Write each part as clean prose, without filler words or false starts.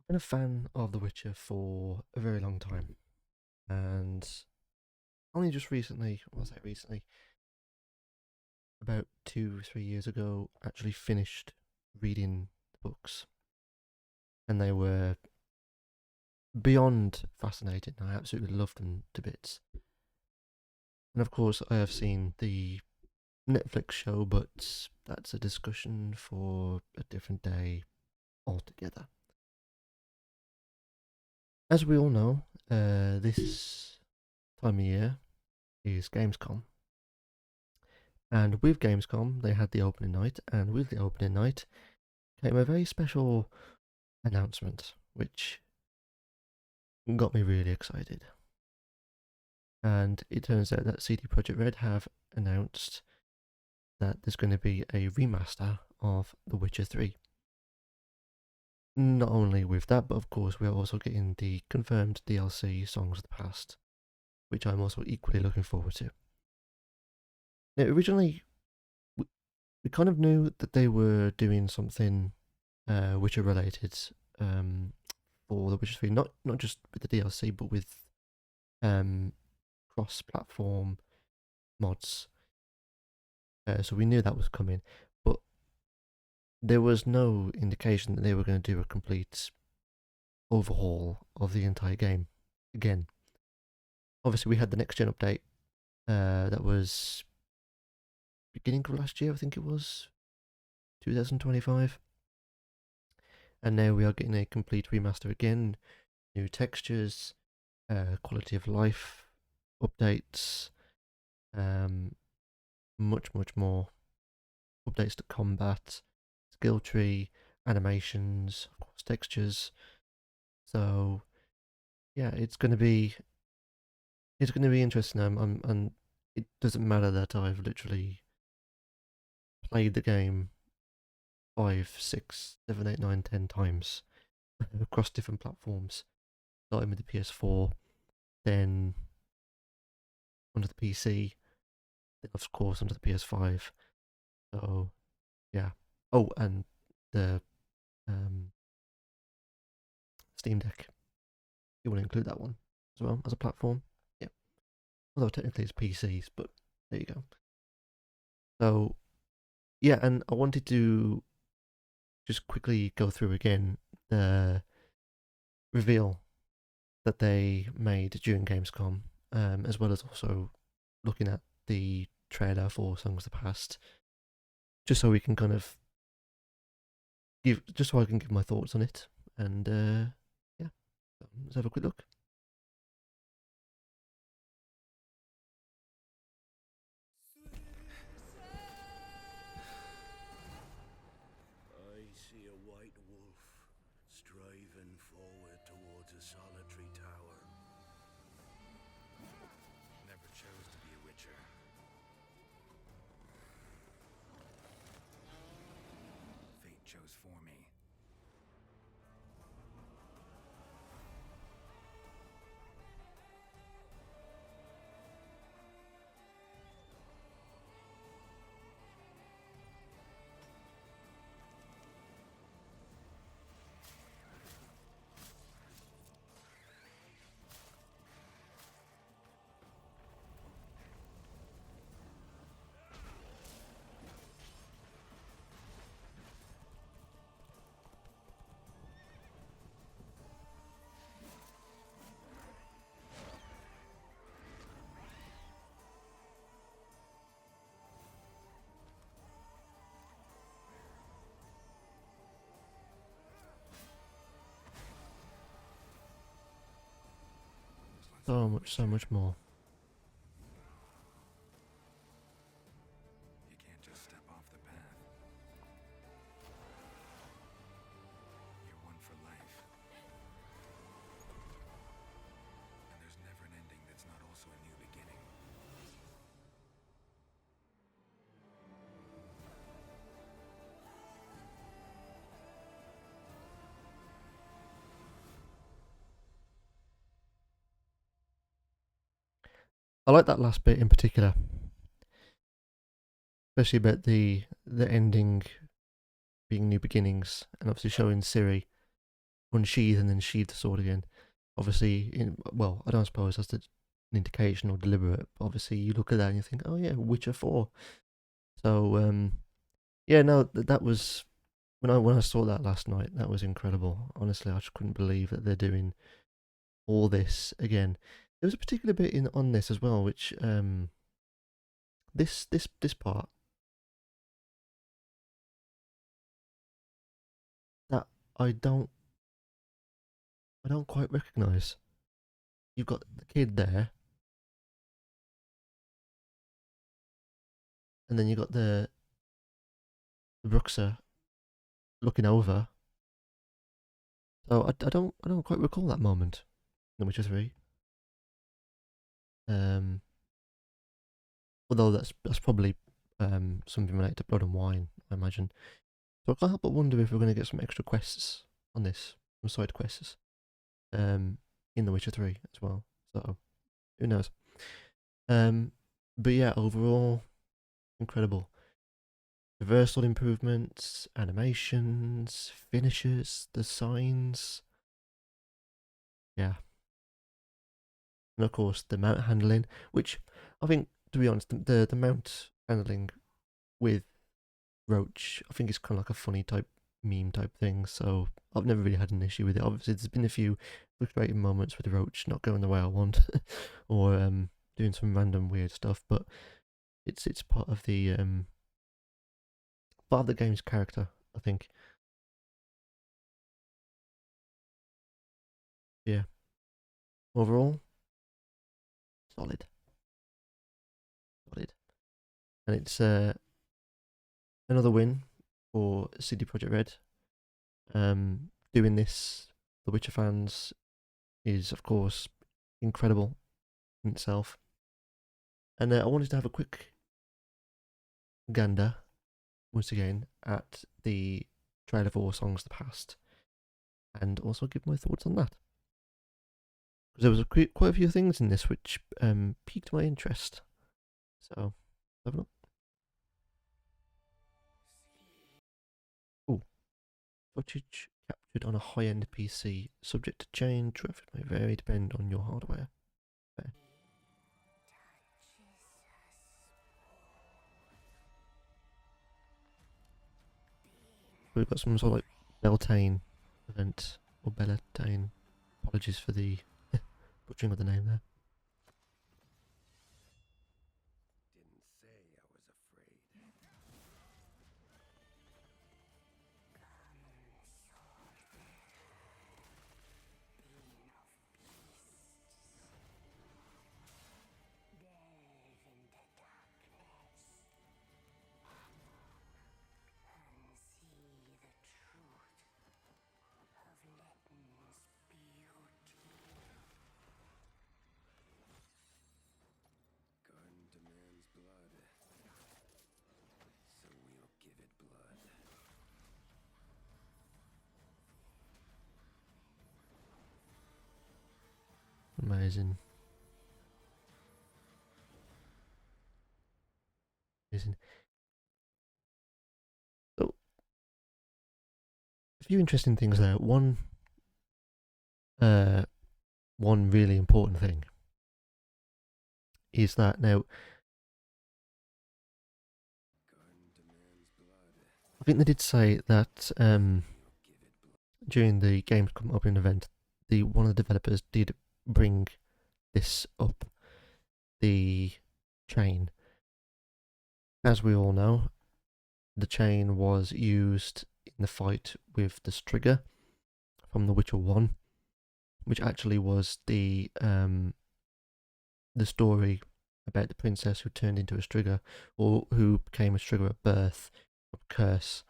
been a fan of The Witcher for a very long time, and only just recently, well, I say recently, about 2 or 3 years ago, actually finished reading the books, and they were beyond fascinating. I absolutely loved them to bits. And of course, I have seen the Netflix show, but that's a discussion for a different day altogether. As we all know, this time of year is Gamescom. And with Gamescom, they had the opening night, and with the opening night came a very special announcement, which got me really excited. And it turns out that CD Projekt Red have announced that there's going to be a remaster of The Witcher 3. Not only with that, but of course, we're also getting the confirmed DLC Songs of the Past, which I'm also equally looking forward to. Now, originally, we kind of knew that they were doing something Witcher related for The Witcher 3, not just with the DLC, but with cross-platform mods. So we knew that was coming, but there was no indication that they were going to do a complete overhaul of the entire game again. Obviously, we had the next gen update that was beginning of last year, I think it was 2025, and now we are getting a complete remaster again, new textures, quality of life updates, much more updates to combat, skill tree, animations, of course, textures. So yeah, it's going to be interesting. And it doesn't matter that I've literally played the game 5, 6, 7, 8, 9, 10 times across different platforms, starting with the PS4, then onto the PC, then of course onto the PS5. So yeah. Oh, and the Steam Deck. You want to include that one as well as a platform? Yeah. Although technically it's PCs, but there you go. So yeah, and I wanted to just quickly go through again the reveal that they made during Gamescom, as well as also looking at the trailer for Songs of the Past, just so we can kind of just so I can give my thoughts on it. And yeah, let's have a quick look. I see a white wolf striving forward towards a solitary tower. Never chose to be a witcher. Fate chose for me. So much more. You can't just step off the path. You're one for life. And there's never an ending that's not also a new beginning. I like that last bit in particular, especially about the ending being new beginnings, and obviously showing Ciri unsheath and then sheath the sword again. Obviously, well, I don't suppose that's an indication or deliberate. But obviously, you look at that and you think, oh yeah, Witcher 4. So yeah, no, that was when I saw that last night. That was incredible. Honestly, I just couldn't believe that they're doing all this again. There was a particular bit in on this as well, which this part that I don't I don't quite recognise. You've got the kid there, and then you got the Bruxer looking over. So I don't quite recall that moment in The Witcher 3. Um, although that's probably something related to Blood and Wine, I imagine. So I can't help but wonder if we're going to get some extra quests on this, some side quests, in The Witcher 3 as well. So who knows? Um, but yeah, overall, incredible. Reversal improvements, animations, finishes, designs. Yeah. And of course, the mount handling, which I think, to be honest, the mount handling with Roach, I think it's kind of like a funny type meme type thing. So I've never really had an issue with it. Obviously, there's been a few frustrating moments with Roach not going the way I want, or doing some random weird stuff. But it's part of the game's character, I think. Yeah. Overall, solid, solid, and it's another win for CD Projekt Red. Doing this, The Witcher fans, is of course incredible in itself. And I wanted to have a quick gander once again at the trailer for Songs of the Past, and also give my thoughts on that. Because there was quite a few things in this which piqued my interest. So, have a look. Ooh, footage captured on a high-end PC, subject to change. Traffic may vary depend on your hardware. Fair. We've got some sort of like Beltane event, or Beltane. Apologies for the butchering of the name there. Didn't say I was afraid. Garden demands blood, so we'll give it blood. Amazing. Amazing. So, a few interesting things there. Uh, one really important thing is that now I think they did say that during the Gamescom opening event, the one of the developers did bring this up, the chain. As we all know, the chain was used in the fight with the Striga from The Witcher 1, which actually was the story about the princess who turned into a Striga, or who became a Striga at birth, a curse,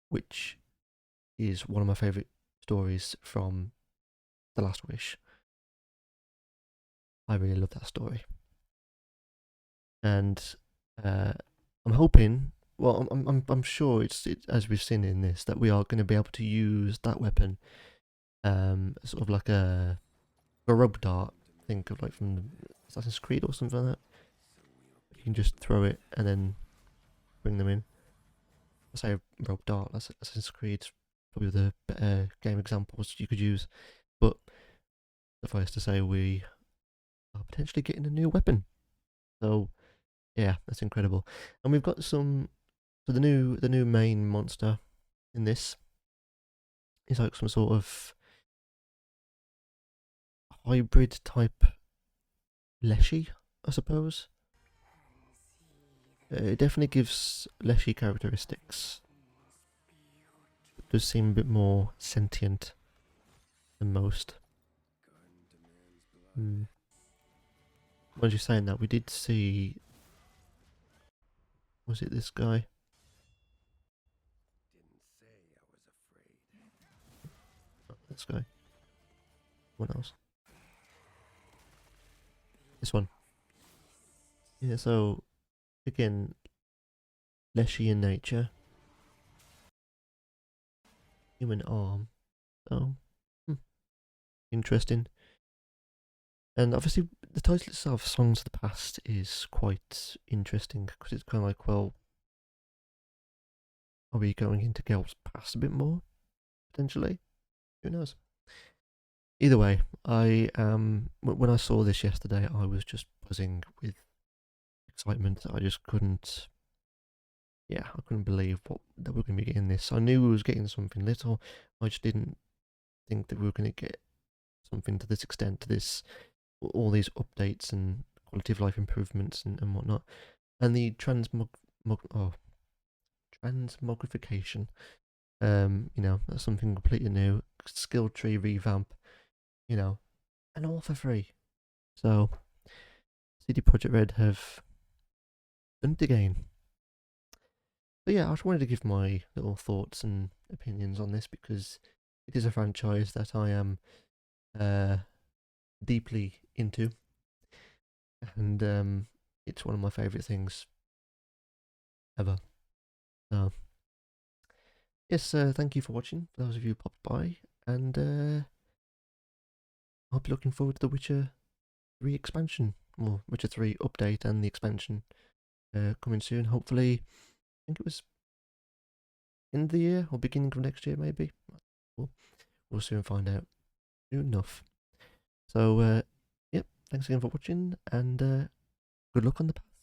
which is one of my favourite stories from The Last Wish. I really love that story, and I'm hoping. Well, I'm sure it's as we've seen in this that we are going to be able to use that weapon, sort of like a rope dart. Think of like from Assassin's Creed or something like that. You can just throw it and then bring them in. I say rope dart. That's Assassin's Creed probably the better game examples you could use. But suffice to say, we are potentially getting a new weapon. So yeah, that's incredible. And we've got some. So the new main monster in this is like some sort of hybrid type Leshy, I suppose. It definitely gives Leshy characteristics. It does seem a bit more sentient than most. Hmm. As you're saying that, we did see. Was it this guy? Oh, this guy. What else? This one. Yeah, so again, Leshy in nature. Human arm. So, interesting. And obviously, the title itself, Songs of the Past, is quite interesting because it's kind of like, well, are we going into Gel's past a bit more? Potentially? Who knows? Either way, when I saw this yesterday, I was just buzzing with excitement. I just couldn't, yeah, I couldn't believe that we were going to be getting this. I knew we was getting something little. I just didn't think that we were going to get something to this extent, to this, all these updates and quality of life improvements and whatnot. And the transmogrification, that's something completely new. Skill tree revamp, and all for free. So, CD Projekt Red have done it again. But yeah, I just wanted to give my little thoughts and opinions on this because it is a franchise that I am deeply into, and it's one of my favourite things ever. So, yes, thank you for watching, for those of you who popped by, and I'll be looking forward to the Witcher 3 expansion, or Witcher 3 update and the expansion coming soon. Hopefully, I think it was end of the year or beginning of next year, maybe. We'll soon find out. Soon enough. So, yep, thanks again for watching, and good luck on the path.